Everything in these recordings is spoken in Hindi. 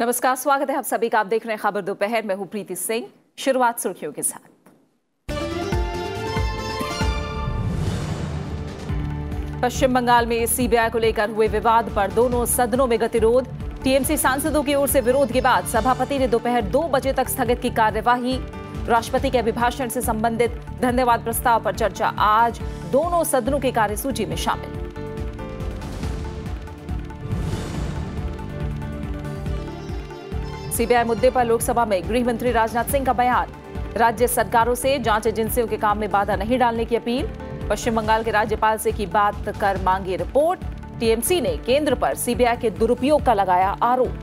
नमस्कार, स्वागत है आप सभी का। आप देख रहे हैं खबर दोपहर। मैं हूं प्रीति सिंह। शुरुआत सुर्खियों के साथ। पश्चिम बंगाल में सीबीआई को लेकर हुए विवाद पर दोनों सदनों में गतिरोध। टीएमसी सांसदों की ओर से विरोध के बाद सभापति ने दोपहर 2 बजे तक स्थगित की कार्यवाही। राष्ट्रपति के अभिभाषण से संबंधित धन्यवाद प्रस्ताव पर चर्चा आज दोनों सदनों की कार्यसूची में शामिल। सीबीआई मुद्दे पर लोकसभा में गृह मंत्री राजनाथ सिंह का बयान। राज्य सरकारों से जांच एजेंसियों के काम में बाधा नहीं डालने की अपील। पश्चिम बंगाल के राज्यपाल से की बात कर मांगी रिपोर्ट। टीएमसी ने केंद्र पर सीबीआई के दुरुपयोग का लगाया आरोप।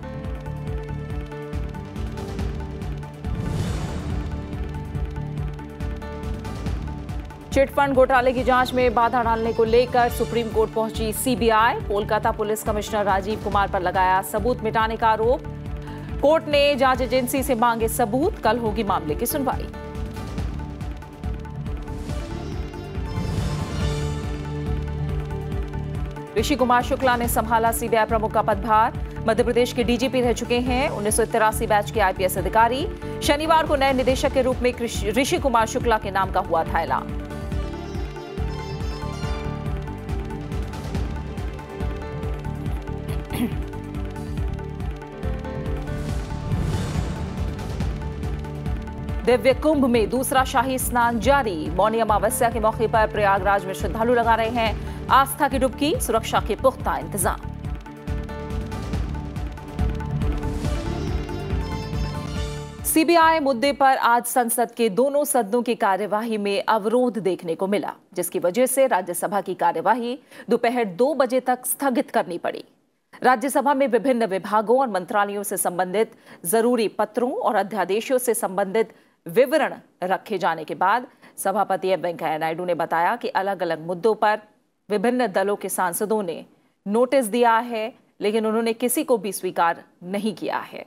चिटफंड घोटाले की जांच में बाधा डालने को लेकर सुप्रीम कोर्ट पहुंची CBI. Kolkata police commissioner Rajiv Kumar पर लगाया सबूत मिटाने का आरोप। कोर्ट ने जांच एजेंसी से मांगे सबूत। कल होगी मामले की सुनवाई। ऋषि कुमार शुक्ला ने संभाला सीबीआई प्रमुख का पदभार। मध्य प्रदेश के डीजीपी रह चुके हैं। 1983 बैच के आईपीएस अधिकारी। शनिवार को नए निदेशक के रूप में ऋषि कुमार शुक्ला के नाम का हुआ था ऐलान। दिव्य कुंभ में दूसरा शाही स्नान जारी। मौनी अमावस्या के मौके पर प्रयागराज में श्रद्धालु लगा रहे हैं आस्था की डुबकी। सुरक्षा के पुख्ता इंतजाम। सीबीआई मुद्दे पर आज संसद के दोनों सदनों की कार्यवाही में अवरोध देखने को मिला, जिसकी वजह से राज्यसभा की कार्यवाही दोपहर 2 बजे तक स्थगित करनी पड़ी। राज्यसभा में विभिन्न विभागों और मंत्रालयों से संबंधित जरूरी पत्रों और अध्यादेशों से संबंधित विवरण रखे जाने के बाद सभापति एम वेंकैया नायडू ने बताया कि अलग अलग मुद्दों पर विभिन्न दलों के सांसदों ने नोटिस दिया है, लेकिन उन्होंने किसी को भी स्वीकार नहीं किया है।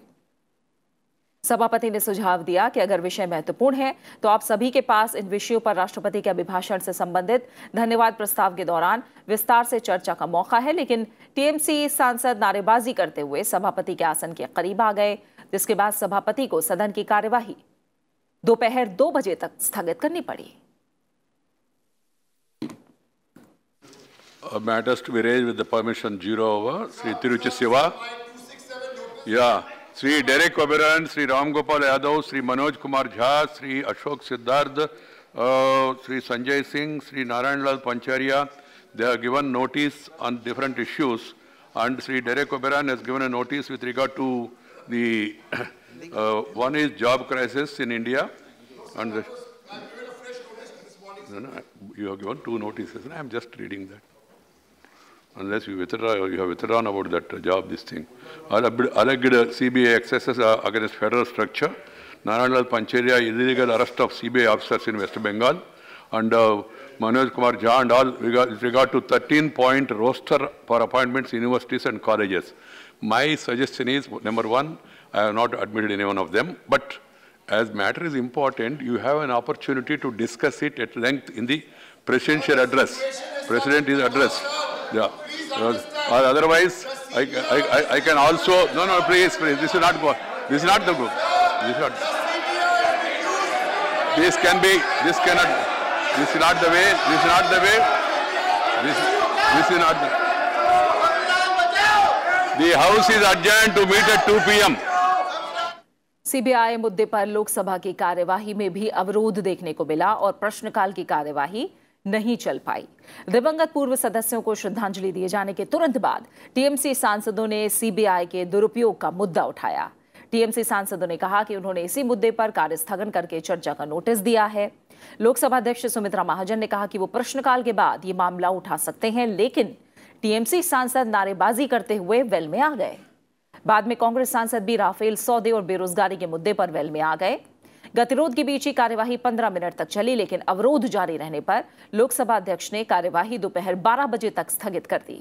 सभापति ने सुझाव दिया कि अगर विषय महत्वपूर्ण है तो आप सभी के पास इन विषयों पर राष्ट्रपति के अभिभाषण से संबंधित धन्यवाद प्रस्ताव के दौरान विस्तार से चर्चा का मौका है। लेकिन टीएमसी सांसद नारेबाजी करते हुए सभापति के आसन के करीब आ गए, जिसके बाद सभापति को सदन की कार्यवाही दोपहर 2 बजे तक स्थगित करनी पड़ी। Matters to be raised with the permission 0 over Sri Tiruchi Siva. Yeah. Sri Derek Oberon, Sri Ram Gopal Yadav, Sri Manoj Kumar Jha, Sri Ashok Siddharth, Sri Sanjay Singh, Sri Narayan Lal Pancharia. They have given notice on different issues, and Sri Derek Oberon has given a notice with regard to the one is job crisis in India, and the, no, you have given 2 notices. I am just reading that. Unless you withdraw, you have withdrawn about that job, this thing. Alleged CBI excesses against federal structure. Narayan Lal Pancharia, illegal arrest of CBI officers in West Bengal. And Manoj Kumar Jha and all with regard to 13-point roster for appointments in universities and colleges. My suggestion is, number one, I have not admitted any one of them. But as matter is important, you have an opportunity to discuss it at length in the presidential address. President is addressed. Yeah. Or otherwise, I can also, no, please, this is not go. This is not the group. This is not. This can be, this cannot, this is not the way, this is not the way. This is not the House is adjourned to meet at 2 p.m. CBI मुद्दे पर लोकसभा की कार्यवाही में भी अवरोध देखने को मिला और प्रश्नकाल की कार्यवाही नहीं चल पाई। दिवंगत पूर्व सदस्यों को श्रद्धांजलि दिए जाने के तुरंत बाद टीएमसी सांसदों ने सीबीआई के दुरुपयोग का मुद्दा उठाया। टीएमसी सांसदों ने कहा कि उन्होंने इसी मुद्दे पर कार्य स्थगन करके चर्चा का नोटिस दिया है। लोकसभा अध्यक्ष सुमित्रा महाजन ने कहा कि वो प्रश्नकाल के बाद ये मामला उठा सकते हैं, लेकिन टीएमसी सांसद नारेबाजी करते हुए वेल में आ गए। बाद में कांग्रेस सांसद भी राफेल सौदे और बेरोजगारी के मुद्दे पर वेल में आ गए। गतिरोध के बीच ही कार्यवाही 15 मिनट तक चली, लेकिन अवरोध जारी रहने पर लोकसभा अध्यक्ष ने कार्यवाही दोपहर 12 बजे तक स्थगित कर दी।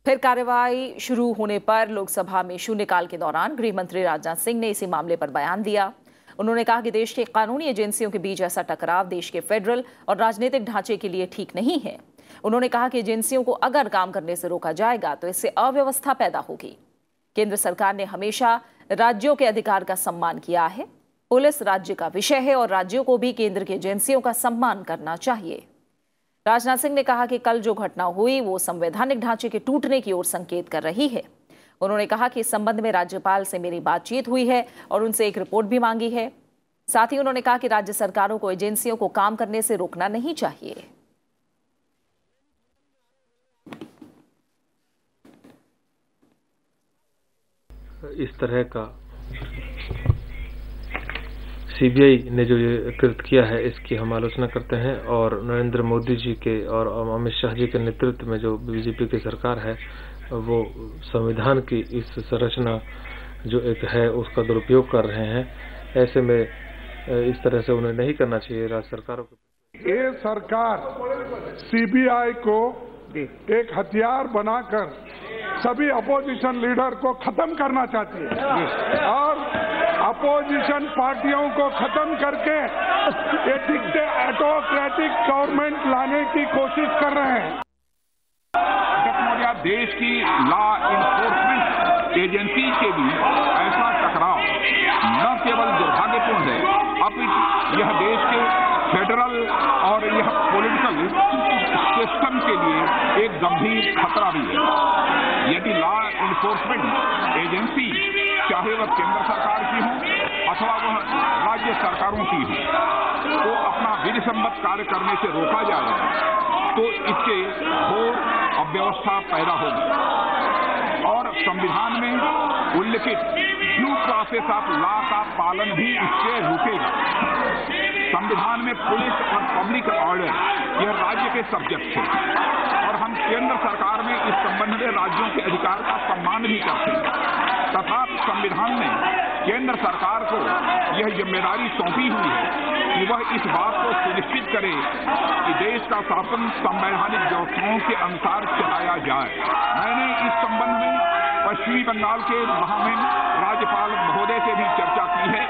फिर कार्यवाही शुरू होने पर लोकसभा में शून्यकाल के दौरान गृह मंत्री राजनाथ सिंह ने इसी मामले पर बयान दिया। उन्होंने कहा कि देश के कानूनी एजेंसियों के बीच ऐसा टकराव देश के फेडरल और राजनीतिक ढांचे के लिए ठीक नहीं है। उन्होंने कहा कि एजेंसियों को अगर काम करने से रोका जाएगा तो इससे अव्यवस्था पैदा होगी। केंद्र सरकार ने हमेशा राज्यों के अधिकार का सम्मान किया है। पुलिस राज्य का विषय है और राज्यों को भी केंद्र की एजेंसियों का सम्मान करना चाहिए। राजनाथ सिंह ने कहा कि कल जो घटना हुई वो संवैधानिक ढांचे के टूटने की ओर संकेत कर रही है। उन्होंने कहा कि इस संबंध में राज्यपाल से मेरी बातचीत हुई है और उनसे एक रिपोर्ट भी मांगी है। साथ ही उन्होंने कहा कि राज्य सरकारों को एजेंसियों को काम करने से रोकना नहीं चाहिए। इस तरह का सीबीआई ने जो ये कृत्य किया है इसकी हम आलोचना करते हैं और नरेंद्र मोदी जी के और अमित शाह जी के नेतृत्व में जो बीजेपी की सरकार है वो संविधान की इस संरचना जो एक है उसका दुरुपयोग कर रहे हैं। ऐसे में इस तरह से उन्हें नहीं करना चाहिए राज्य सरकारों को। ये सरकार सीबीआई को एक हथियार बनाकर सभी अपोजिशन लीडर को खत्म करना चाहती है और अपोजिशन पार्टियों को खत्म करके ये ऑटोक्रेटिक गवर्नमेंट लाने की कोशिश कर रहे हैं। देश की लॉ इन्फोर्समेंट एजेंसी के भी ऐसा टकराव न केवल दुर्भाग्यपूर्ण है, अपितु यह देश के फेडरल और यह पॉलिटिकल सिस्टम के लिए एक गंभीर खतरा भी है। यदि लॉ इन्फोर्समेंट एजेंसी चाहे वह केंद्र सरकार की हो अथवा वह राज्य सरकारों की हो तो अपना विधिसम्मत कार्य करने से रोका जाएगा तो इससे घोर अव्यवस्था पैदा होगी और संविधान में उल्लिखित ड्यू प्रोसेस ऑफ लॉ का पालन भी इससे रुकेगा। संविधान में पुलिस और पब्लिक ऑर्डर यह राज्य के सब्जेक्ट है और हम केंद्र सरकार में इस संबंध में राज्यों के अधिकार का सम्मान भी करते हैं तथा संविधान ने केंद्र सरकार को यह जिम्मेदारी सौंपी हुई है कि वह इस बात को सुनिश्चित करे कि देश का शासन संवैधानिक व्यवस्थाओं के अनुसार चलाया जाए। मैंने इस संबंध में पश्चिमी बंगाल के महामहिम राज्यपाल महोदय से भी चर्चा की है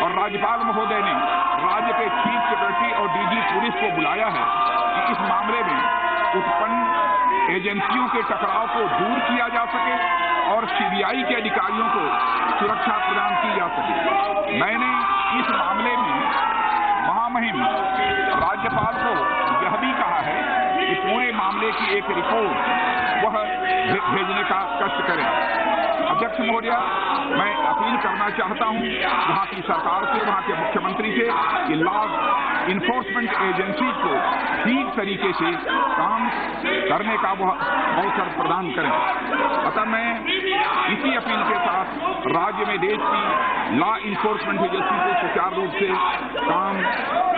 और राज्यपाल महोदय ने राज्य के चीफ सेक्रेटरी और डीजी पुलिस को बुलाया है कि इस मामले में उत्पन्न एजेंसियों के टकराव को दूर किया जा सके और सीबीआई के अधिकारियों को सुरक्षा प्रदान की जा सके। मैंने इस मामले में महामहिम राज्यपाल को यह भी कहा है कि पूरे मामले की एक रिपोर्ट वह भेजने का कष्ट करें। अध्यक्ष महोदय, मैं अपील करना चाहता हूं वहां की सरकार से, वहां के मुख्यमंत्री से कि लॉ इन्फोर्समेंट एजेंसी को ठीक तरीके से काम करने का वह अवसर प्रदान करें। अतः मैं इसी अपील के साथ राज्य में देश की लॉ इन्फोर्समेंट एजेंसी को सुचारू रूप से काम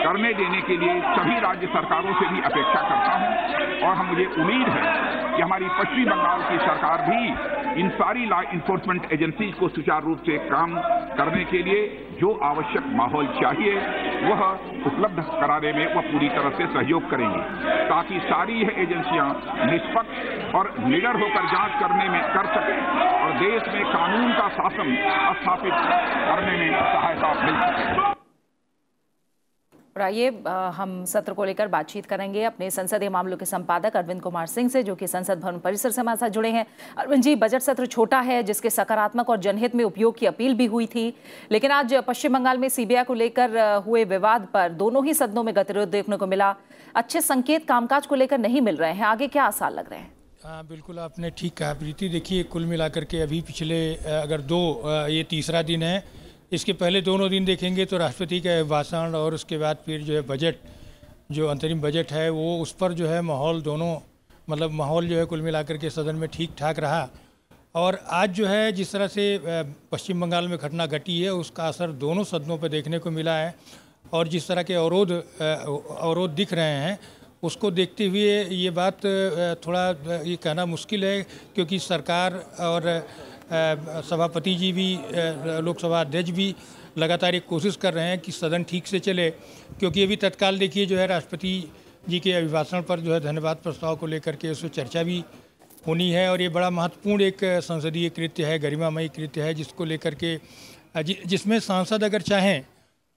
करने देने के लिए सभी राज्य सरकारों से भी अपेक्षा करता हूं और मुझे उम्मीद है कि हमारी पश्चिम बंगाल की सरकार भी इन सारी लॉ इन्फोर्समेंट एजेंसी को सुचारू रूप से काम करने के लिए जो आवश्यक माहौल चाहिए वह उपलब्ध कराने में वह पूरी तरह से सहयोग करेंगी ताकि सारी यह एजेंसियां निष्पक्ष और निडर होकर जांच करने में कर सके और देश में कानून का शासन स्थापित करने में सहायता मिल सके। और आइए हम सत्र को लेकर बातचीत करेंगे अपने संसदीय मामलों के संपादक अरविंद कुमार सिंह से, जो कि संसद भवन परिसर से हमारे साथ जुड़े हैं। अरविंद जी, बजट सत्र छोटा है जिसके सकारात्मक और जनहित में उपयोग की अपील भी हुई थी, लेकिन आज पश्चिम बंगाल में सीबीआई को लेकर हुए विवाद पर दोनों ही सदनों में गतिरोध देखने को मिला। अच्छे संकेत कामकाज को लेकर नहीं मिल रहे हैं, आगे क्या आसार लग रहे हैं? हाँ, बिल्कुल आपने ठीक कहा प्रीति। देखिए, कुल मिलाकर के अभी पिछले अगर ये तीसरा दिन है, इसके पहले दोनों दिन देखेंगे तो राष्ट्रपति का भाषण और उसके बाद फिर जो है बजट, जो अंतरिम बजट है वो उस पर जो है माहौल दोनों मतलब माहौल जो है कुल मिलाकर के सदन में ठीक ठाक रहा। और आज जो है जिस तरह से पश्चिम बंगाल में घटना घटी है उसका असर दोनों सदनों पर देखने को मिला है और जिस तरह के अवरोध दिख रहे हैं उसको देखते हुए ये बात थोड़ा ये कहना मुश्किल है, क्योंकि सरकार और सभापति जी भी, लोकसभा अध्यक्ष भी लगातार एक कोशिश कर रहे हैं कि सदन ठीक से चले, क्योंकि अभी तत्काल देखिए जो है राष्ट्रपति जी के अभिभाषण पर जो है धन्यवाद प्रस्ताव को लेकर के उसमें चर्चा भी होनी है और ये बड़ा महत्वपूर्ण एक संसदीय कृत्य है, गरिमामयी कृत्य है, जिसको लेकर के जिसमें सांसद अगर चाहें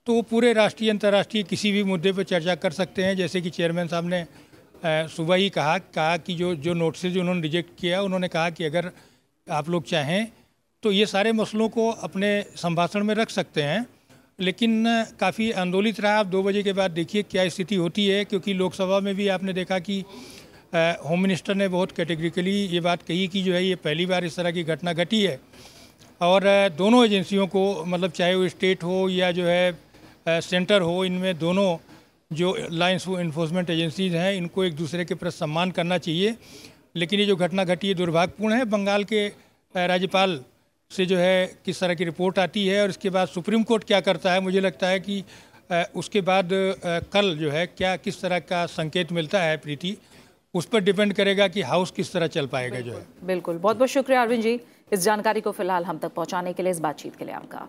तो पूरे राष्ट्रीय अंतर्राष्ट्रीय किसी भी मुद्दे पर चर्चा कर सकते हैं। जैसे कि चेयरमैन साहब ने सुबह ही कहा कि जो नोटिस उन्होंने रिजेक्ट किया, उन्होंने कहा कि अगर आप लोग चाहें तो ये सारे मसलों को अपने संभाषण में रख सकते हैं, लेकिन काफ़ी आंदोलित रहा। आप 2 बजे के बाद देखिए क्या स्थिति होती है, क्योंकि लोकसभा में भी आपने देखा कि होम मिनिस्टर ने बहुत कैटेगरिकली ये बात कही कि जो है ये पहली बार इस तरह की घटना घटी है और दोनों एजेंसियों को, मतलब चाहे वो स्टेट हो या जो है सेंटर हो, इनमें दोनों जो लॉ इन्फोर्समेंट एजेंसीज हैं इनको एक दूसरे के प्रति सम्मान करना चाहिए। लेकिन ये जो घटना घटी है दुर्भाग्यपूर्ण है। बंगाल के राज्यपाल से जो है किस तरह की रिपोर्ट आती है और इसके बाद सुप्रीम कोर्ट क्या करता है, मुझे लगता है कि उसके बाद कल जो है क्या किस तरह का संकेत मिलता है प्रीति, उस पर डिपेंड करेगा कि हाउस किस तरह चल पाएगा जो है। बिल्कुल, बहुत बहुत शुक्रिया अरविंद जी इस जानकारी को फिलहाल हम तक पहुंचाने के लिए, इस बातचीत के लिए आपका।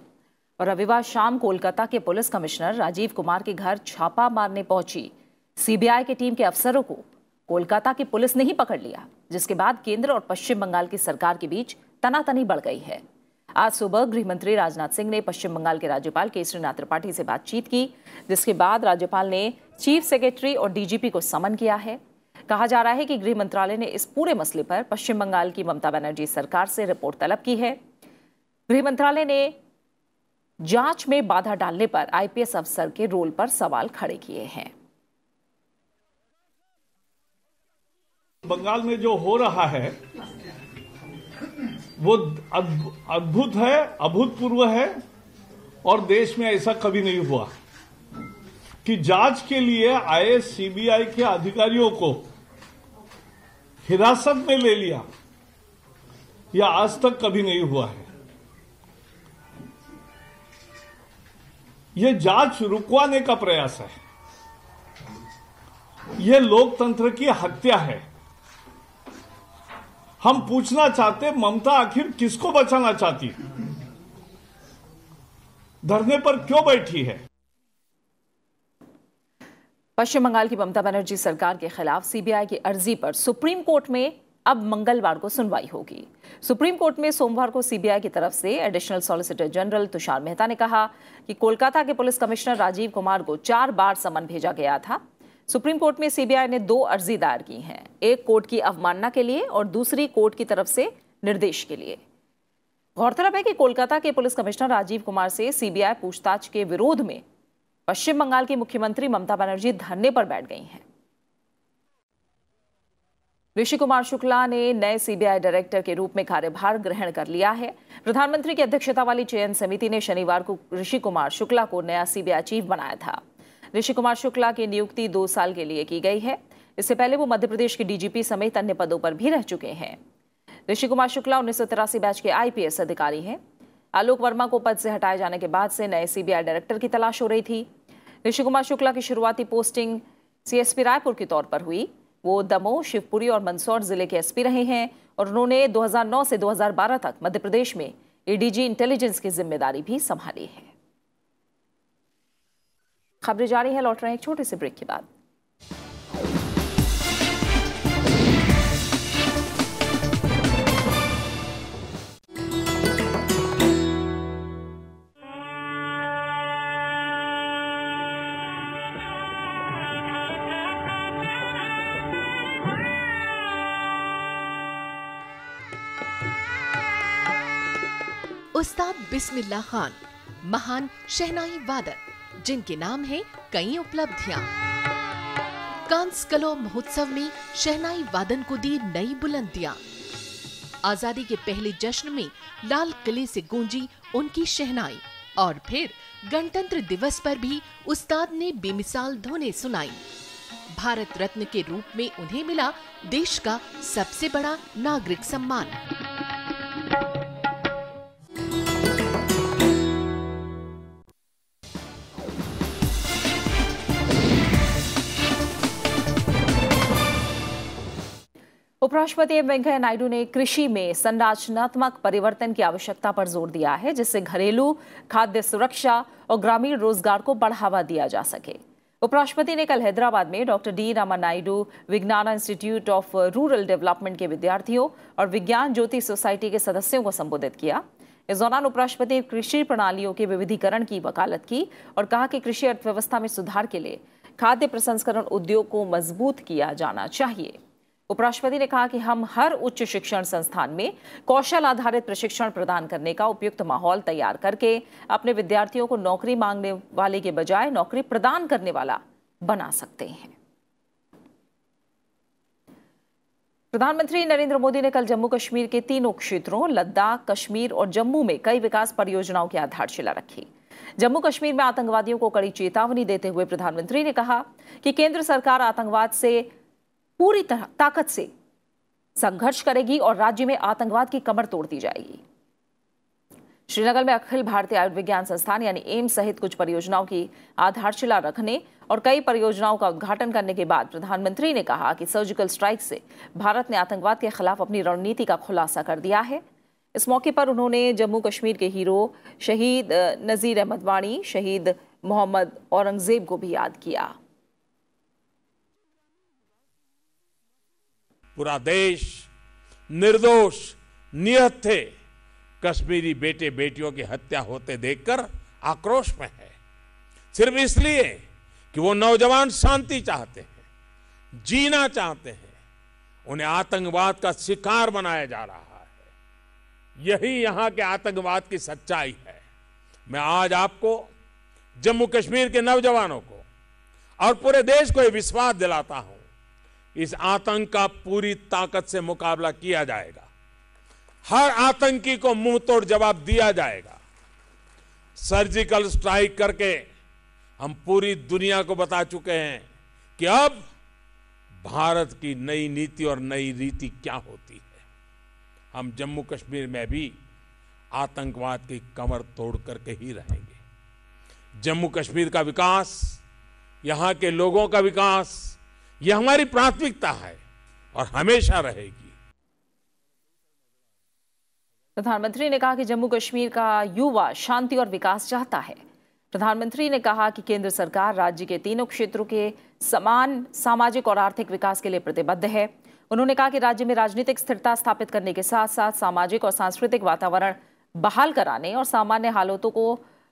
और रविवार शाम कोलकाता के पुलिस कमिश्नर राजीव कुमार के घर छापा मारने पहुंची सीबीआई की टीम के अफसरों को कोलकाता की पुलिस ने ही पकड़ लिया, जिसके बाद केंद्र और पश्चिम बंगाल की सरकार के बीच तनातनी बढ़ गई है। आज सुबह गृह मंत्री राजनाथ सिंह ने पश्चिम बंगाल के राज्यपाल केसरीनाथ त्रिपाठी से बातचीत की, जिसके बाद राज्यपाल ने चीफ सेक्रेटरी और डीजीपी को समन किया है। कहा जा रहा है कि गृह मंत्रालय ने इस पूरे मसले पर पश्चिम बंगाल की ममता बनर्जी सरकार से रिपोर्ट तलब की है। गृह मंत्रालय ने जांच में बाधा डालने पर आईपीएस अफसर के रोल पर सवाल खड़े किए हैं। बंगाल में जो हो रहा है वो अद्भुत है, अभूतपूर्व है और देश में ऐसा कभी नहीं हुआ कि जांच के लिए आए सीबीआई के अधिकारियों को हिरासत में ले लिया, यह आज तक कभी नहीं हुआ है। यह जांच रुकवाने का प्रयास है, यह लोकतंत्र की हत्या है। हम पूछना चाहते ममता आखिर किसको बचाना चाहती, धरने पर क्यों बैठी है? पश्चिम बंगाल की ममता बनर्जी सरकार के खिलाफ सीबीआई की अर्जी पर सुप्रीम कोर्ट में अब मंगलवार को सुनवाई होगी। सुप्रीम कोर्ट में सोमवार को सीबीआई की तरफ से additional solicitor general Tushar Mehta ने कहा कि कोलकाता के पुलिस कमिश्नर राजीव कुमार को 4 बार समन भेजा गया था। सुप्रीम कोर्ट में सीबीआई ने 2 अर्जी दायर की हैं, एक कोर्ट की अवमानना के लिए और दूसरी कोर्ट की तरफ से निर्देश के लिए। गौरतलब है कि कोलकाता के पुलिस कमिश्नर राजीव कुमार से सीबीआई पूछताछ के विरोध में पश्चिम बंगाल की मुख्यमंत्री ममता बनर्जी धरने पर बैठ गई हैं। ऋषि कुमार शुक्ला ने नए सीबीआई डायरेक्टर के रूप में कार्यभार ग्रहण कर लिया है। प्रधानमंत्री की अध्यक्षता वाली चयन समिति ने शनिवार को ऋषि कुमार शुक्ला को नया सीबीआई चीफ बनाया था। ऋषि कुमार शुक्ला की नियुक्ति 2 साल के लिए की गई है। इससे पहले वो मध्य प्रदेश के डीजीपी समेत अन्य पदों पर भी रह चुके हैं। ऋषि कुमार शुक्ला 1983 बैच के आईपीएस अधिकारी हैं। आलोक वर्मा को पद से हटाए जाने के बाद से नए सीबीआई डायरेक्टर की तलाश हो रही थी। ऋषि कुमार शुक्ला की शुरुआती पोस्टिंग सीएसपी रायपुर के तौर पर हुई। वो दमोह, शिवपुरी और मंदसौर जिले के एसपी रहे हैं और उन्होंने 2009 से 2012 तक मध्य प्रदेश में एडीजी इंटेलिजेंस की जिम्मेदारी भी संभाली है। खबरें जारी है, लौट रहे हैं एक छोटे से ब्रेक के बाद। उस्ताद बिस्मिल्लाह खान महान शहनाई वादक, जिनके नाम है कई उपलब्धियां। कांस कलो महोत्सव में शहनाई वादन को दी नई बुलंदियां। आजादी के पहले जश्न में लाल किले से गूंजी उनकी शहनाई और फिर गणतंत्र दिवस पर भी उस्ताद ने बेमिसाल धुनें सुनाई। भारत रत्न के रूप में उन्हें मिला देश का सबसे बड़ा नागरिक सम्मान। उपराष्ट्रपति एम वेंकैया नायडू ने कृषि में संरचनात्मक परिवर्तन की आवश्यकता पर जोर दिया है, जिससे घरेलू खाद्य सुरक्षा और ग्रामीण रोजगार को बढ़ावा दिया जा सके। उपराष्ट्रपति ने कल हैदराबाद में डॉक्टर डी रामा नायडू विज्ञान इंस्टीट्यूट ऑफ रूरल डेवलपमेंट के विद्यार्थियों और विज्ञान ज्योति सोसाइटी के सदस्यों को संबोधित किया। इस दौरान उपराष्ट्रपति ने कृषि प्रणालियों के विविधीकरण की वकालत की और कहा कि कृषि अर्थव्यवस्था में सुधार के लिए खाद्य प्रसंस्करण उद्योग को मजबूत किया जाना चाहिए। उपराष्ट्रपति ने कहा कि हम हर उच्च शिक्षण संस्थान में कौशल आधारित प्रशिक्षण प्रदान करने का उपयुक्त माहौल तैयार करके अपने विद्यार्थियों को नौकरी मांगने वाले के बजाय नौकरी प्रदान करने वाला बना सकते हैं। प्रधानमंत्री नरेंद्र मोदी ने कल जम्मू कश्मीर के तीनों क्षेत्रों लद्दाख, कश्मीर और जम्मू में कई विकास परियोजनाओं की आधारशिला रखी। जम्मू कश्मीर में आतंकवादियों को कड़ी चेतावनी देते हुए प्रधानमंत्री ने कहा कि केंद्र सरकार आतंकवाद से पूरी ताकत से संघर्ष करेगी और राज्य में आतंकवाद की कमर तोड़ दी जाएगी। श्रीनगर में अखिल भारतीय आयुर्विज्ञान संस्थान यानी एम्स सहित कुछ परियोजनाओं की आधारशिला रखने और कई परियोजनाओं का उद्घाटन करने के बाद प्रधानमंत्री ने कहा कि सर्जिकल स्ट्राइक से भारत ने आतंकवाद के खिलाफ अपनी रणनीति का खुलासा कर दिया है। इस मौके पर उन्होंने जम्मू कश्मीर के हीरो शहीद नजीर अहमद वाणी, शहीद मोहम्मद औरंगजेब को भी याद किया। पूरा देश निर्दोष निहत थे कश्मीरी बेटे बेटियों की हत्या होते देखकर आक्रोश में है, सिर्फ इसलिए कि वो नौजवान शांति चाहते हैं, जीना चाहते हैं, उन्हें आतंकवाद का शिकार बनाया जा रहा है। यही यहां के आतंकवाद की सच्चाई है। मैं आज आपको, जम्मू कश्मीर के नौजवानों को और पूरे देश को यह विश्वास दिलाता हूं, इस आतंक का पूरी ताकत से मुकाबला किया जाएगा। हर आतंकी को मुंह तोड़ जवाब दिया जाएगा। सर्जिकल स्ट्राइक करके हम पूरी दुनिया को बता चुके हैं कि अब भारत की नई नीति और नई रीति क्या होती है। हम जम्मू कश्मीर में भी आतंकवाद की कमर तोड़ करके ही रहेंगे। जम्मू कश्मीर का विकास, यहां के लोगों का विकास, यह हमारी प्राथमिकता है और हमेशा रहेगी। प्रधानमंत्री ने कहा कि जम्मू कश्मीर का युवा शांति और विकास चाहता है। प्रधानमंत्री ने कहा कि केंद्र सरकार राज्य के तीनों क्षेत्रों के समान सामाजिक और आर्थिक विकास के लिए प्रतिबद्ध है। उन्होंने कहा कि राज्य में राजनीतिक स्थिरता स्थापित करने के साथ साथ सामाजिक और सांस्कृतिक वातावरण बहाल कराने और सामान्य हालातों को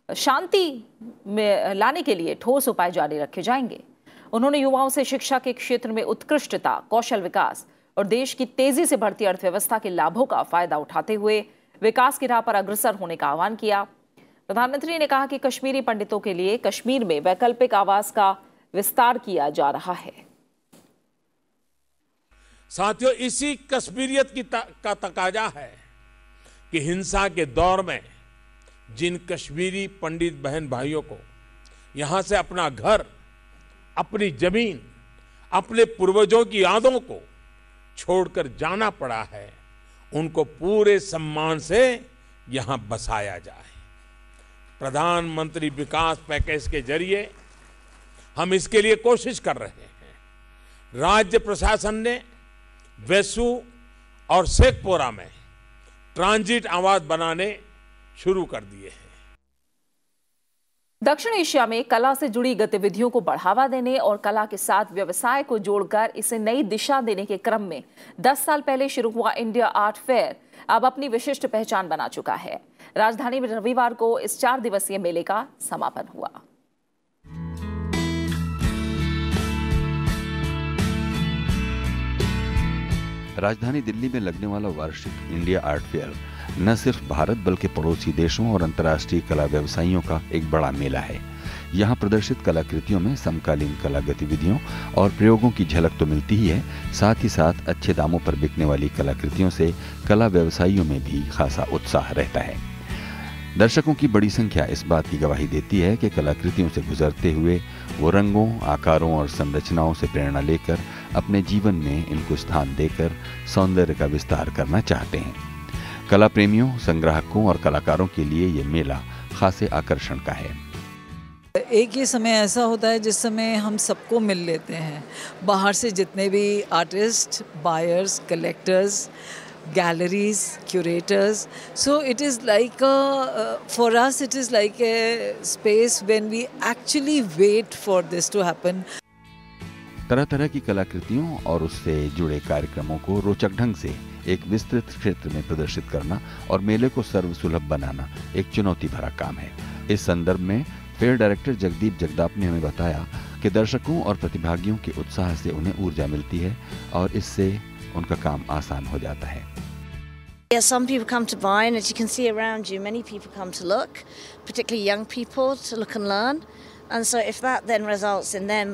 शांति में लाने के लिए ठोस उपाय जारी रखे जाएंगे। उन्होंने युवाओं से शिक्षा के क्षेत्र में उत्कृष्टता, कौशल विकास और देश की तेजी से बढ़ती अर्थव्यवस्था के लाभों का फायदा उठाते हुए विकास की राह पर अग्रसर होने का आह्वान किया। प्रधानमंत्री ने कहा कि कश्मीरी पंडितों के लिए कश्मीर में वैकल्पिक आवास का विस्तार किया जा रहा है। साथियों, इसी कश्मीरियत का तकाजा है कि हिंसा के दौर में जिन कश्मीरी पंडित बहन भाइयों को यहां से अपना घर, अपनी जमीन, अपने पूर्वजों की यादों को छोड़कर जाना पड़ा है, उनको पूरे सम्मान से यहां बसाया जाए। प्रधानमंत्री विकास पैकेज के जरिए हम इसके लिए कोशिश कर रहे हैं। राज्य प्रशासन ने वेसू और शेखपुरा में ट्रांजिट आवास बनाने शुरू कर दिए हैं। दक्षिण एशिया में कला से जुड़ी गतिविधियों को बढ़ावा देने और कला के साथ व्यवसाय को जोड़कर इसे नई दिशा देने के क्रम में 10 साल पहले शुरू हुआ इंडिया आर्ट फेयर अब अपनी विशिष्ट पहचान बना चुका है। राजधानी में रविवार को इस 4 दिवसीय मेले का समापन हुआ। राजधानी दिल्ली में लगने वाला वार्षिक इंडिया आर्ट फेयर न सिर्फ भारत बल्कि पड़ोसी देशों और अंतर्राष्ट्रीय कला व्यवसायियों का एक बड़ा मेला है। यहाँ प्रदर्शित कलाकृतियों में समकालीन कला गतिविधियों और प्रयोगों की झलक तो मिलती ही है, साथ ही साथ अच्छे दामों पर बिकने वाली कलाकृतियों से कला व्यवसायियों में भी खासा उत्साह रहता है। दर्शकों की बड़ी संख्या इस बात की गवाही देती है कि कलाकृतियों से गुजरते हुए वो रंगों, आकारों और संरचनाओं से प्रेरणा लेकर अपने जीवन में इनको स्थान देकर सौंदर्य का विस्तार करना चाहते हैं। कला प्रेमियों, संग्राहकों और कलाकारों के लिए ये मेला खासे आकर्षण का है। एक ये समय ऐसा होता है जिस समय हम सबको मिल लेते हैं, बाहर से जितने भी artist, buyers, collectors, galleries, curators. So it is like for us it is like a space when we actually wait for this to happen. तरह तरह की कलाकृतियों और उससे जुड़े कार्यक्रमों को रोचक ढंग से एक विस्तृत क्षेत्र में प्रदर्शित करना और मेले को सर्वसुलभ बनाना एक चुनौती भरा काम है। इस संदर्भ में फेयर डायरेक्टर जगदीप जगदाप ने हमें बताया कि दर्शकों और प्रतिभागियों के उत्साह से उन्हें ऊर्जा मिलती है और इससे उनका काम आसान हो जाता है। Yeah, some people come to buy, and as you can see around you, many people come to look, particularly young people, to look and learn. And so if that then results in them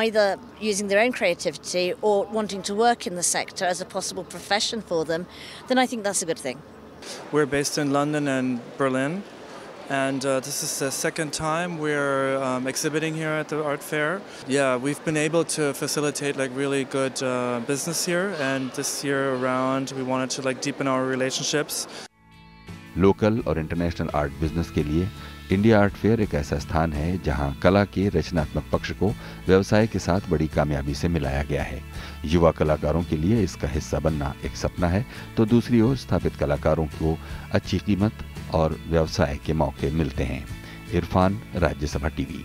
either using their own creativity or wanting to work in the sector as a possible profession for them, then I think that's a good thing. We're based in London and Berlin, and this is the second time we're exhibiting here at the art fair. Yeah, we've been able to facilitate like really good business here, and this year around we wanted to like deepen our relationships. Local और इंटरनेशनल आर्ट बिजनेस के लिए इंडिया आर्ट फेयर एक ऐसा स्थान है जहां कला के रचनात्मक पक्ष को व्यवसाय के साथ बड़ी कामयाबी से मिलाया गया है। युवा कलाकारों के लिए इसका हिस्सा बनना एक सपना है, तो दूसरी ओर स्थापित कलाकारों को अच्छी कीमत और व्यवसाय के मौके मिलते हैं। इरफान, राज्यसभा टीवी।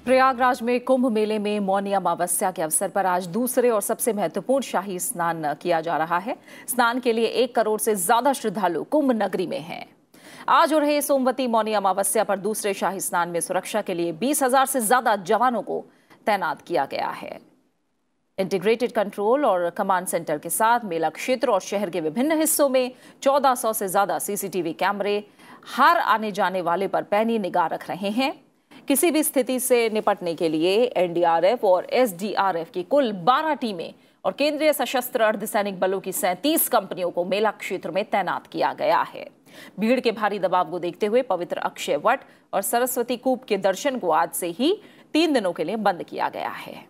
प्रयागराज में कुंभ मेले में मौनी अमावस्या के अवसर पर आज दूसरे और सबसे महत्वपूर्ण शाही स्नान किया जा रहा है। स्नान के लिए 1 करोड़ से ज्यादा श्रद्धालु कुंभ नगरी में हैं। आज हो रहे सोमवती मौनी अमावस्या पर दूसरे शाही स्नान में सुरक्षा के लिए 20,000 से ज्यादा जवानों को तैनात किया गया है। इंटीग्रेटेड कंट्रोल और कमांड सेंटर के साथ मेला क्षेत्र और शहर के विभिन्न हिस्सों में 1400 से ज्यादा सीसीटीवी कैमरे हर आने जाने वाले पर पैनी निगाह रख रहे हैं। किसी भी स्थिति से निपटने के लिए एनडीआरएफ और एसडीआरएफ की कुल 12 टीमें और केंद्रीय सशस्त्र अर्धसैनिक बलों की 37 कंपनियों को मेला क्षेत्र में तैनात किया गया है। भीड़ के भारी दबाव को देखते हुए पवित्र अक्षय वट और सरस्वती कूप के दर्शन को आज से ही 3 दिनों के लिए बंद किया गया है।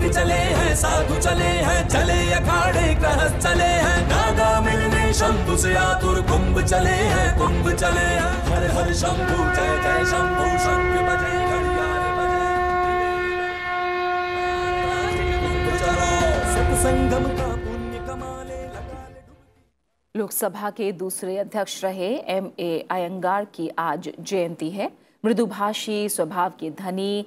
चले हैं साधु चले हैं, चले अखाड़े गृहस्थ चले हैं, नागा मिलने शंभु से आतुर कुंभ चले हैं, कुंभ चले हैं। हर हर शंभु जय जय शंभु, शंख बजे घड़ियाल बजे, सत्संगम का पुण्य कमाले लगाले। लोकसभा के दूसरे अध्यक्ष रहे M.A. अयंगार की आज जयंती है। मृदुभाषी स्वभाव के धनी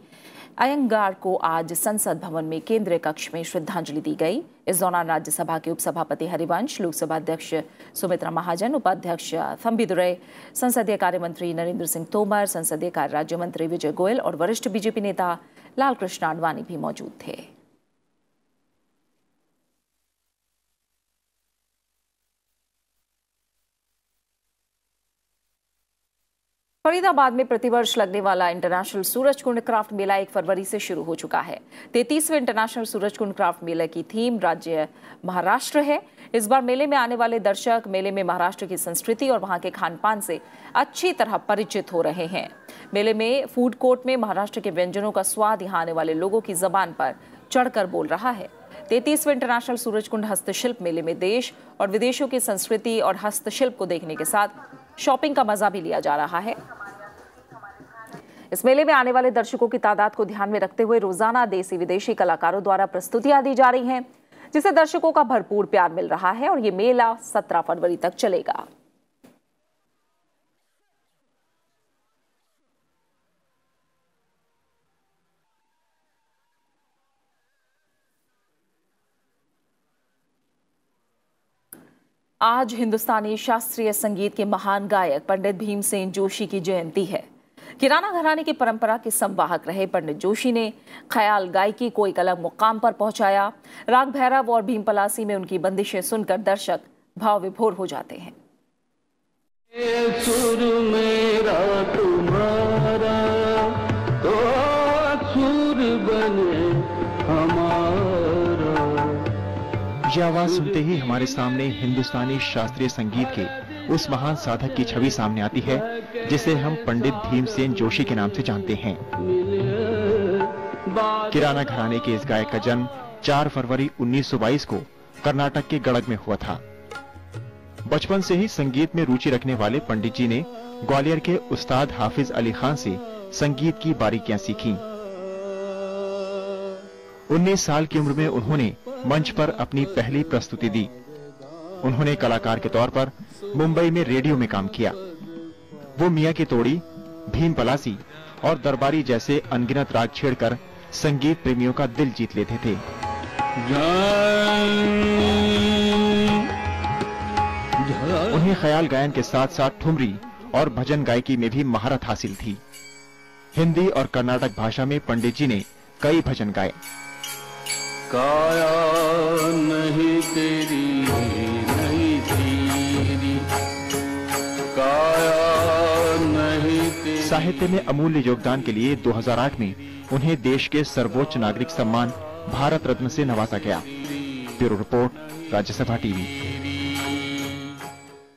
अयंगार को आज संसद भवन में केंद्रीय कक्ष में श्रद्धांजलि दी गई। इस दौरान राज्यसभा के उपसभापति हरिवंश, लोकसभा अध्यक्ष सुमित्रा महाजन, उपाध्यक्ष थम्बिदुरई, संसदीय कार्य मंत्री नरेंद्र सिंह तोमर, संसदीय कार्य राज्य मंत्री विजय गोयल और वरिष्ठ बीजेपी नेता लालकृष्ण आडवाणी भी मौजूद थे। फरीदाबाद में प्रतिवर्ष लगने वाला इंटरनेशनल सूरजकुंड क्राफ्ट मेला 1 फरवरी से शुरू हो चुका है। 33वें इंटरनेशनल सूरजकुंड क्राफ्ट मेले की थीम राज्य महाराष्ट्र है। इस बार मेले में आने वाले दर्शक मेले में महाराष्ट्र की संस्कृति और वहां के खान पान से अच्छी तरह परिचित हो रहे हैं। मेले में फूड कोर्ट में महाराष्ट्र के व्यंजनों का स्वाद यहां आने वाले लोगों की जबान पर चढ़कर बोल रहा है। 33वें इंटरनेशनल सूरजकुंड हस्तशिल्प मेले में देश और विदेशों की संस्कृति और हस्तशिल्प को देखने के साथ शॉपिंग का मजा भी लिया जा रहा है। इस मेले में आने वाले दर्शकों की तादाद को ध्यान में रखते हुए रोजाना देसी विदेशी कलाकारों द्वारा प्रस्तुतियां दी जा रही हैं, जिसे दर्शकों का भरपूर प्यार मिल रहा है और ये मेला 17 फरवरी तक चलेगा। आज हिंदुस्तानी शास्त्रीय संगीत के महान गायक पंडित भीमसेन जोशी की जयंती है। किराना घराने की परंपरा के संवाहक रहे पंडित जोशी ने ख्याल गायकी को एक अलग मुकाम पर पहुंचाया। राग भैरव और भीम पलासी में उनकी बंदिशें सुनकर दर्शक भाव विभोर हो जाते हैं। सुर मेरा तुम्हारा तो सुर बने हमारा। यह आवाज सुनते ही हमारे सामने हिंदुस्तानी शास्त्रीय संगीत के उस महान साधक की छवि सामने आती है जिसे हम पंडित भीमसेन जोशी के नाम से जानते हैं। किराना घराने के इस गायक का जन्म 4 फरवरी 1922 को कर्नाटक के गड़ग में हुआ था। बचपन से ही संगीत में रुचि रखने वाले पंडित जी ने ग्वालियर के उस्ताद हाफिज अली खान से संगीत की बारीकियां सीखी। 19 साल की उम्र में उन्होंने मंच पर अपनी पहली प्रस्तुति दी। उन्होंने कलाकार के तौर पर मुंबई में रेडियो में काम किया। वो मियां की तोड़ी, भीम पलासी और दरबारी जैसे अनगिनत राग छेड़कर संगीत प्रेमियों का दिल जीत लेते थे। उन्हें ख्याल गायन के साथ साथ ठुमरी और भजन गायकी में भी महारत हासिल थी। हिंदी और कर्नाटक भाषा में पंडित जी ने कई भजन गाए। काया नहीं तेरी नहीं तेरी, काया नहीं तेरी। साहित्य में अमूल्य योगदान के लिए 2008 में उन्हें देश के सर्वोच्च नागरिक सम्मान भारत रत्न से नवाजा गया। Bureau report, Rajya Sabha TV.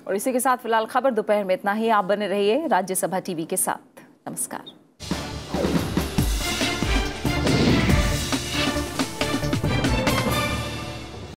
और इसी के साथ फिलहाल खबर दोपहर में इतना ही। आप बने रहिए राज्यसभा टीवी के साथ। नमस्कार।